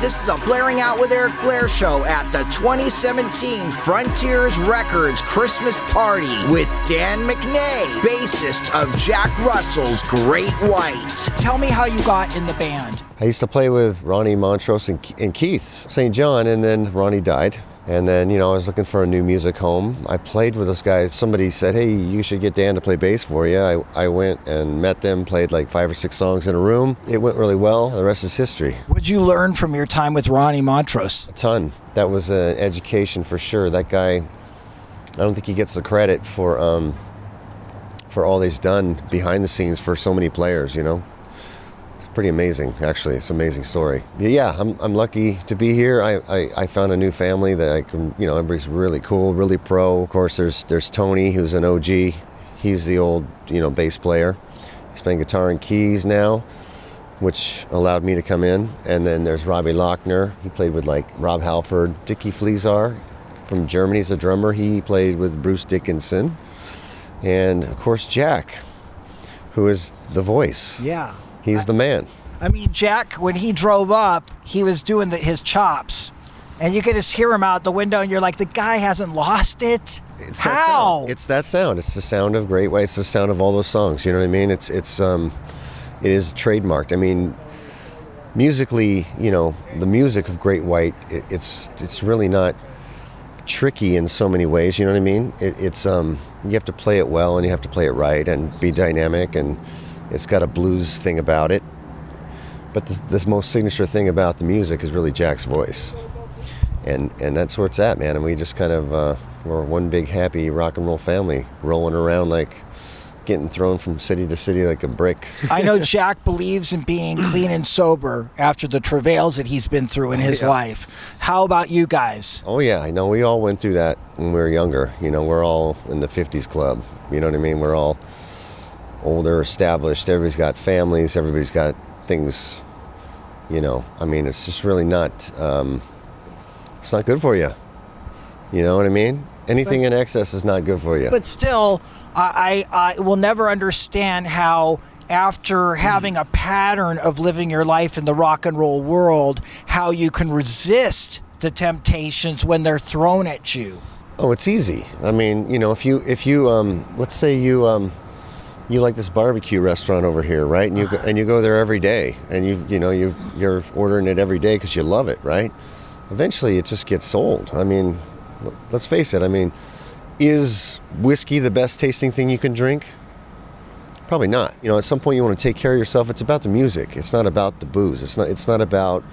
This is a Blairing Out with Eric Blair show at the 2017 Frontiers Records Christmas Party with Dan McNay, bassist of Jack Russell's Great White. Tell me how you got in the band. I used to play with Ronnie Montrose and Keith St. John, and then Ronnie died. And then, I was looking for a new music home. I played with those guys. Somebody said, hey, you should get Dan to play bass for you. I went and met them, played like 5 or 6 songs in a room. It went really well. The rest is history. What did you learn from your time with Ronnie Montrose? A ton. That was an education for sure. That guy, I don't think he gets the credit for all he's done behind the scenes for so many players, Pretty amazing, actually. It's an amazing story. Yeah, I'm lucky to be here. I found a new family that I can, everybody's really cool, really pro. Of course, there's Tony, who's an OG. He's the old, bass player. He's playing guitar and keys now, which allowed me to come in. And then there's Robbie Lochner. He played with like Rob Halford. Dickie Fleazar from Germany is a drummer. He played with Bruce Dickinson. And of course, Jack, who is the voice. Yeah. He's the man. I mean, Jack, when he drove up, he was doing his chops, and you could just hear him out the window, and you're like, the guy hasn't lost it? How? It's that sound. It's the sound of Great White. It's the sound of all those songs. You know what I mean? It is trademarked. I mean, musically, the music of Great White, it's really not tricky in so many ways. You know what I mean? You have to play it well, and you have to play it right, and be dynamic, and it's got a blues thing about it. But the most signature thing about the music is really Jack's voice. And that's where it's at, man. And we just kind of, we're one big happy rock and roll family, rolling around like getting thrown from city to city like a brick. I know Jack believes in being clean and sober after the travails that he's been through in his life. How about you guys? Oh, yeah. I know we all went through that when we were younger. We're all in the 50s club. You know what I mean? We're all older, established. Everybody's got families. Everybody's got things, I mean, it's just really not, it's not good for you. You know what I mean? Anything in excess is not good for you. But still, I will never understand how, after having a pattern of living your life in the rock and roll world, how you can resist the temptations when they're thrown at you. Oh, it's easy. I mean, if you let's say you like this barbecue restaurant over here, right? And you go there every day, and you're ordering it every day because you love it, right? Eventually, it just gets sold. I mean, let's face it. I mean, is whiskey the best tasting thing you can drink? Probably not. At some point, you want to take care of yourself. It's about the music. It's not about the booze. It's not about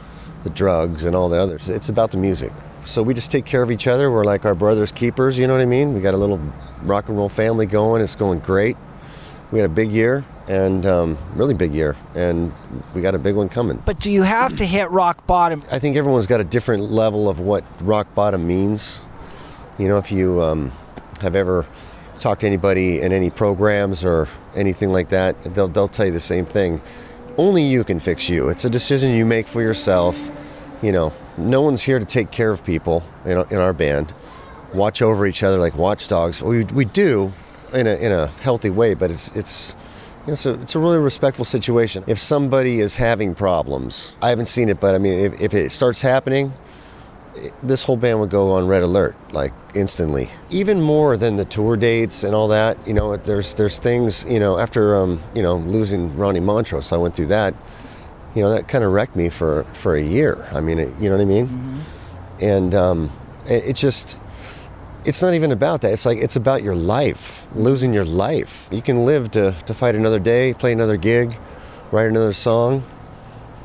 the drugs and all the others. It's about the music. So we just take care of each other. We're like our brother's keepers. You know what I mean? We got a little rock and roll family going. It's going great. We had a big year, and really big year, and we got a big one coming. But do you have to hit rock bottom? I think everyone's got a different level of what rock bottom means. If you have ever talked to anybody in any programs or anything like that, they'll tell you the same thing. Only you can fix you. It's a decision you make for yourself. No one's here to take care of people in our band, watch over each other like watchdogs. We do. In a healthy way, but it's a really respectful situation. If somebody is having problems, I haven't seen it, but I mean, if it starts happening, this whole band would go on red alert, like instantly. Even more than the tour dates and all that, there's things, after losing Ronnie Montrose, I went through that. That kind of wrecked me for a year. I mean, you know what I mean? Mm-hmm. And it just. It's not even about that. It's about your life, losing your life. You can live to fight another day, play another gig, write another song,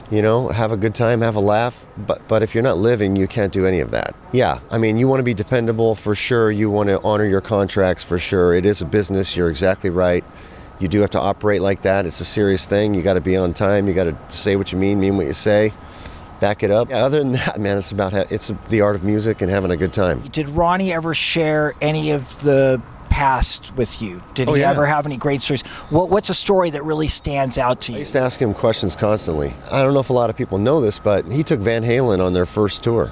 have a good time, have a laugh. But if you're not living, you can't do any of that. Yeah, I mean, you want to be dependable for sure. You want to honor your contracts for sure. It is a business. You're exactly right. You do have to operate like that. It's a serious thing. You got to be on time. You got to say what you mean what you say. Back it up. Yeah, other than that, man, it's the art of music and having a good time. Did Ronnie ever share any of the past with you? Did he ever have any great stories? What's a story that really stands out to you? I used to ask him questions constantly. I don't know if a lot of people know this, but he took Van Halen on their first tour.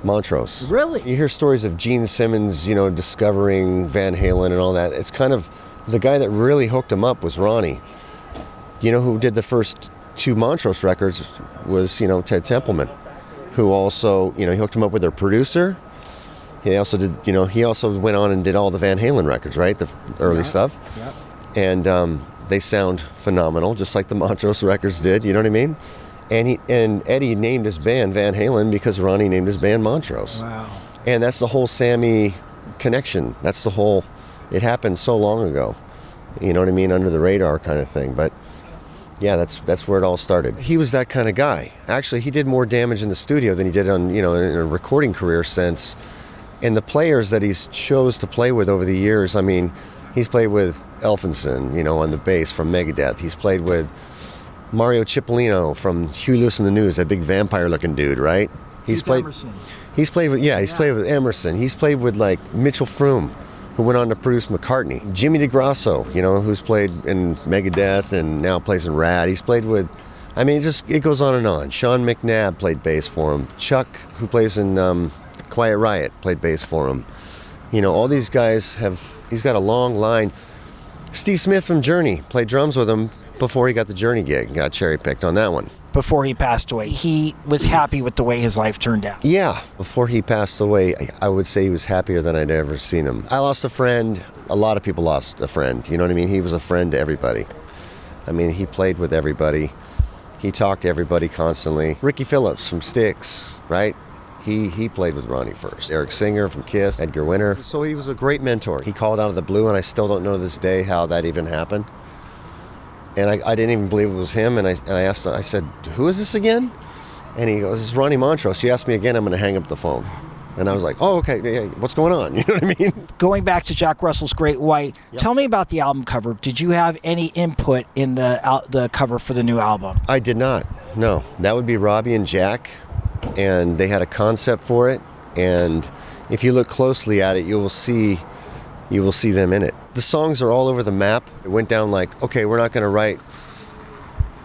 Montrose. Really? You hear stories of Gene Simmons, discovering Van Halen and all that. It's kind of the guy that really hooked him up was Ronnie. Who did the first 2 Montrose records was, Ted Templeman. who also, he hooked him up with their producer. He also did, he also went on and did all the Van Halen records, right? The early stuff. Yep. And they sound phenomenal, just like the Montrose records did, you know what I mean? And Eddie named his band Van Halen because Ronnie named his band Montrose. Wow. And that's the whole Sammy connection. That's the whole, it happened so long ago, you know what I mean? Under the radar kind of thing. But yeah, that's where it all started. He was that kind of guy. Actually, he did more damage in the studio than he did on, in a recording career sense. And the players that he's chose to play with over the years, I mean, he's played with Elfinson, on the bass from Megadeth. He's played with Mario Cipollino from Huey Lewis and the News, that big vampire-looking dude, right? He's played with Emerson. He's played with like Mitchell Froom, who went on to produce McCartney. Jimmy DeGrasso, who's played in Megadeth and now plays in Rad. He's played with, it goes on and on. Sean McNabb played bass for him. Chuck, who plays in Quiet Riot, played bass for him. All these guys he's got a long line. Steve Smith from Journey played drums with him before he got the Journey gig, got cherry-picked on that one. Before he passed away, he was happy with the way his life turned out. Yeah, before he passed away, I would say he was happier than I'd ever seen him. I lost a friend. A lot of people lost a friend, you know what I mean? He was a friend to everybody. He played with everybody. He talked to everybody constantly. Ricky Phillips from Styx, right? He played with Ronnie first. Eric Singer from Kiss, Edgar Winter. So he was a great mentor. He called out of the blue, and I still don't know to this day how that even happened. And I didn't even believe it was him, and I asked him, I said, who is this again? And he goes, it's Ronnie Montrose. He asked me again, I'm going to hang up the phone. And I was like, oh, okay, yeah, what's going on? You know what I mean? Going back to Jack Russell's Great White, Tell me about the album cover. Did you have any input in the cover for the new album? I did not, no. That would be Robbie and Jack, and they had a concept for it. And if you look closely at it, you will see them in it. The songs are all over the map. It went down like, okay, we're not going to write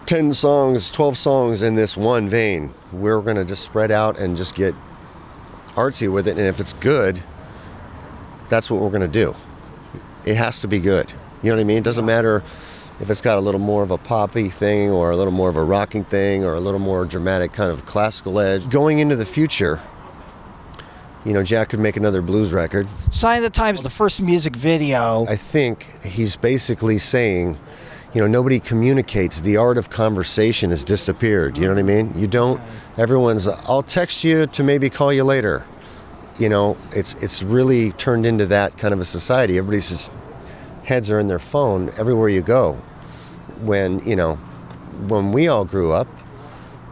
10 songs, 12 songs in this one vein. We're going to just spread out and just get artsy with it. And if it's good, that's what we're going to do. It has to be good. You know what I mean? It doesn't matter if it's got a little more of a poppy thing or a little more of a rocking thing or a little more dramatic kind of classical edge. Going into the future, Jack could make another blues record. Sign of the Times, the first music video. I think he's basically saying, nobody communicates. The art of conversation has disappeared. You know what I mean? You don't, everyone's, I'll text you to maybe call you later. It's really turned into that kind of a society. Everybody's just, heads are in their phone everywhere you go. When we all grew up,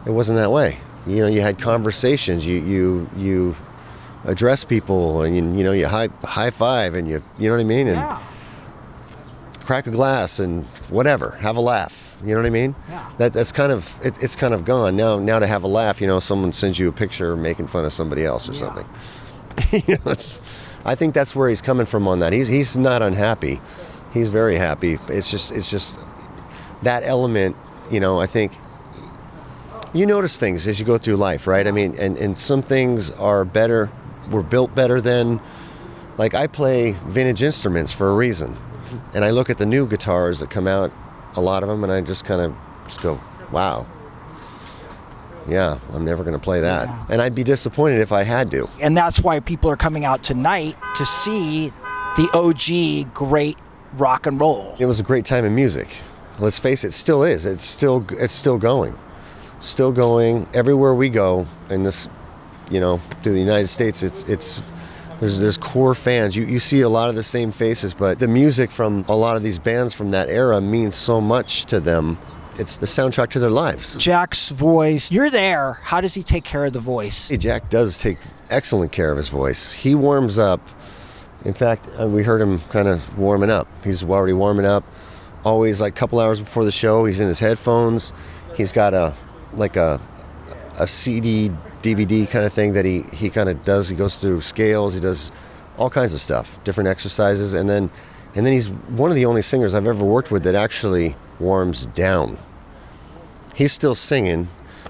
it wasn't that way. You had conversations. You address people, and you high five, and you know what I mean, and crack a glass and whatever, have a laugh. You know what I mean? Yeah. That's kind of it's kind of gone now. To have a laugh, someone sends you a picture making fun of somebody else or something. I think that's where he's coming from on that. He's not unhappy. He's very happy. It's just that element. I think you notice things as you go through life, right? And some things are better. Were built better than, like, I play vintage instruments for a reason, and I look at the new guitars that come out, a lot of them, and I just kind of go, wow, yeah, I'm never going to play that. Yeah. And I'd be disappointed if I had to. And that's why people are coming out tonight to see the OG great rock and roll. It was a great time in music. Let's face it, still is. It's still going. Still going. Everywhere we go in this, through the United States, there's core fans. You see a lot of the same faces, but the music from a lot of these bands from that era means so much to them. It's the soundtrack to their lives. Jack's voice, you're there. How does he take care of the voice? Hey, Jack does take excellent care of his voice. He warms up. In fact, we heard him kind of warming up. He's already warming up. Always like a couple hours before the show, he's in his headphones. He's got a CD, DVD kind of thing that he kind of does. He goes through scales. He does all kinds of stuff, different exercises. And then he's one of the only singers I've ever worked with that actually warms down. He's still singing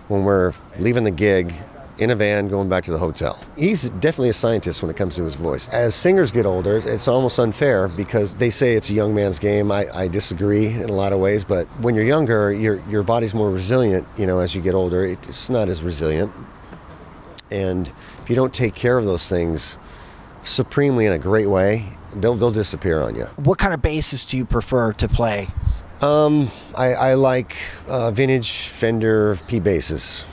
when we're leaving the gig in a van going back to the hotel. He's definitely a scientist when it comes to his voice. As singers get older, it's almost unfair because they say it's a young man's game. I disagree in a lot of ways, but when you're younger, your body's more resilient. As you get older, it's not as resilient. And if you don't take care of those things supremely in a great way, they'll disappear on you. What kind of basses do you prefer to play? I like vintage Fender P basses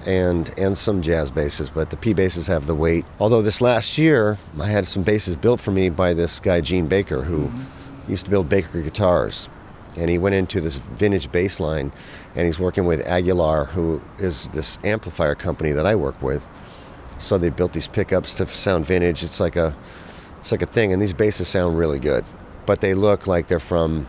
and some jazz basses, but the P basses have the weight. Although this last year, I had some basses built for me by this guy, Gene Baker, who used to build Baker guitars. And he went into this vintage bass line, and he's working with Aguilar, who is this amplifier company that I work with. So they built these pickups to sound vintage. It's like a thing, and these basses sound really good, but they look like they're from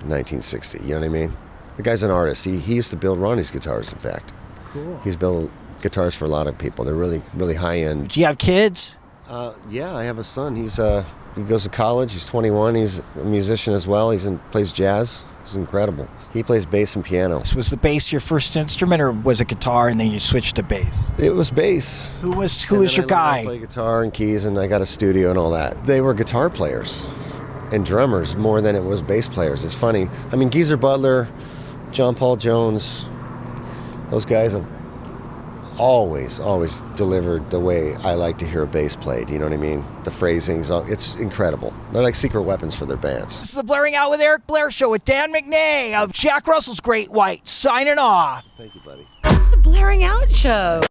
1960. You know what I mean? The guy's an artist. He used to build Ronnie's guitars, in fact. Cool. He's built guitars for a lot of people. They're really, really high end. Do you have kids? Yeah, I have a son. He goes to college. He's 21. He's a musician as well. Plays jazz. He's incredible. He plays bass and piano. So was the bass your first instrument, or was it guitar and then you switched to bass? It was bass. Who was your guy? I play guitar and keys, and I got a studio and all that. They were guitar players and drummers more than it was bass players. It's funny. I mean, Geezer Butler, John Paul Jones, those guys have always delivered the way I like to hear a bass played. You know what I mean? The phrasings, it's incredible. They're like secret weapons for their bands. This is the Blairing Out with Eric Blair show with Dan McNay of Jack Russell's Great White, signing off. Thank you, buddy. The Blairing Out Show.